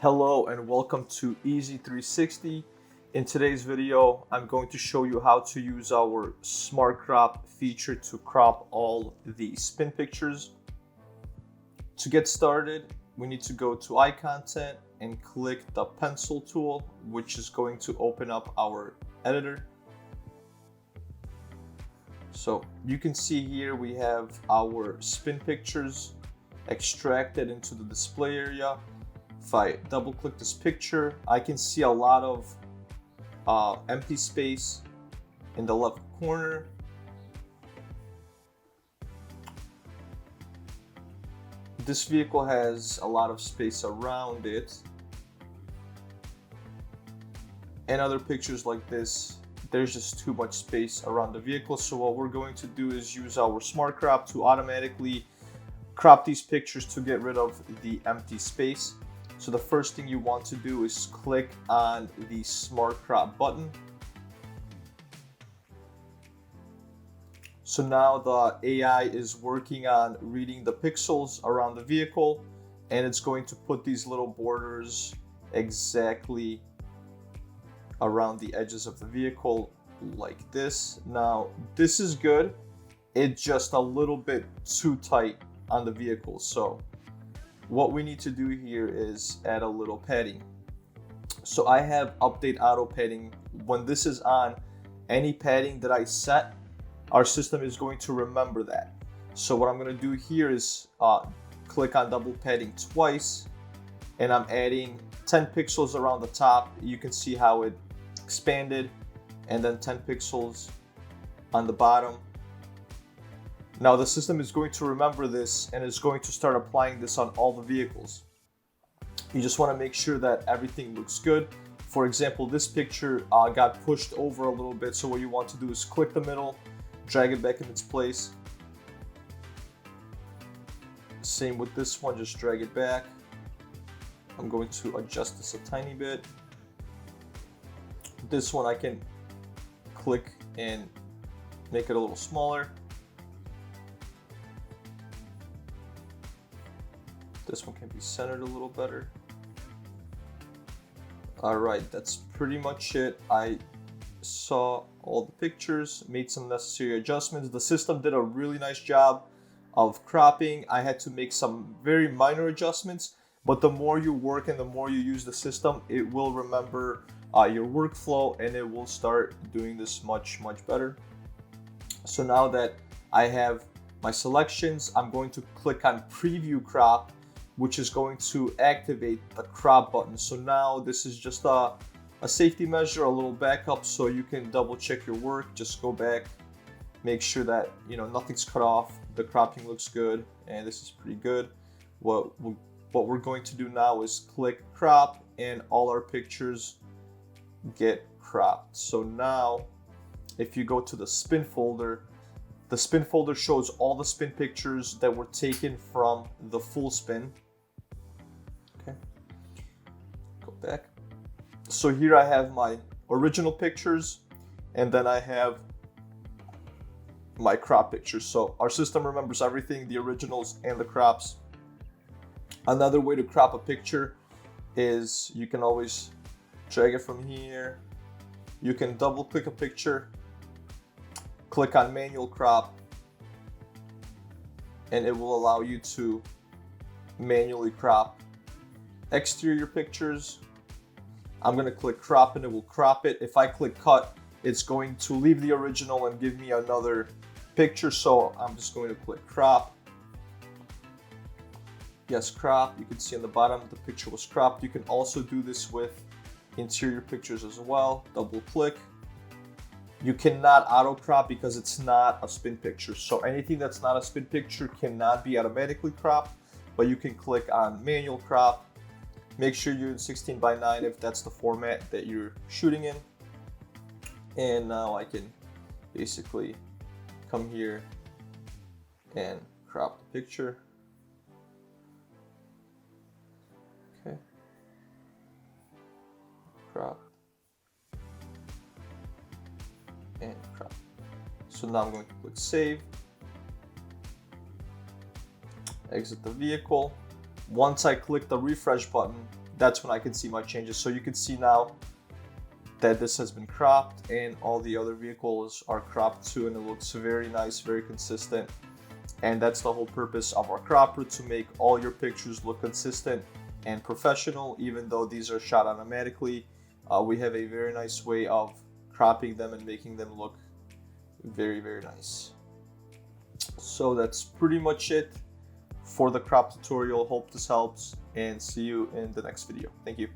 Hello and welcome to EZ360. In today's video, I'm going to show you how to use our Smart Crop feature to crop all the spin pictures. To get started, we need to go to Eye Content and click the pencil tool, which is going to open up our editor. So you can see here we have our spin pictures extracted into the display area. If I double click this picture, I can see a lot of empty space in the left corner. This vehicle has a lot of space around it. And other pictures like this, there's just too much space around the vehicle. So what we're going to do is use our Smart Crop to automatically crop these pictures to get rid of the empty space. So the first thing you want to do is click on the Smart Crop button. So now the AI is working on reading the pixels around the vehicle, and it's going to put these little borders exactly around the edges of the vehicle like this. Now, this is good. It's just a little bit too tight on the vehicle. So what we need to do here is add a little padding. So I have update auto padding. When this is on, any padding that I set, our system is going to remember that. So what I'm going to do here is click on double padding twice, and I'm adding 10 pixels around the top. You can see how it expanded, and then 10 pixels on the bottom. Now the system is going to remember this and is going to start applying this on all the vehicles. You just want to make sure that everything looks good. For example, this picture got pushed over a little bit, so what you want to do is click the middle, drag it back in its place. Same with this one, just drag it back. I'm going to adjust this a tiny bit. This one I can click and make it a little smaller. This one can be centered a little better. All right, that's pretty much it. I saw all the pictures, made some necessary adjustments. The system did a really nice job of cropping. I had to make some very minor adjustments, but the more you work and the more you use the system, it will remember your workflow, and it will start doing this much better. So now that I have my selections, I'm going to click on Preview Crop, which is going to activate the crop button. So now this is just a safety measure, a little backup, so you can double check your work. Just go back, make sure that nothing's cut off, the cropping looks good, and this is pretty good. What we're going to do now is click crop, and all our pictures get cropped. So now if you go to the spin folder, the spin folder shows all the spin pictures that were taken from the full spin. Okay, go back. So here I have my original pictures, and then I have my crop pictures. So our system remembers everything, the originals and the crops. Another way to crop a picture is you can always drag it from here. You can double click a picture, click on manual crop, and it will allow you to manually crop exterior pictures. I'm going to click crop and it will crop it. If I click cut, it's going to leave the original and give me another picture. So I'm just going to click crop. Yes, crop. You can see on the bottom the picture was cropped. You can also do this with interior pictures as well. Double click. You cannot auto crop because it's not a spin picture. So anything that's not a spin picture cannot be automatically cropped, but you can click on manual crop. Make sure you're in 16:9 if that's the format that you're shooting in. And now I can basically come here and crop the picture. Okay. Crop. And crop. So now I'm going to click save. Exit the vehicle. Once I click the refresh button, that's when I can see my changes. So you can see now that this has been cropped and all the other vehicles are cropped too, and it looks very nice, very consistent. And that's the whole purpose of our cropper, to make all your pictures look consistent and professional. Even though these are shot automatically, we have a very nice way of cropping them and making them look very, very nice. So that's pretty much it for the crop tutorial. Hope this helps, and see you in the next video. Thank you.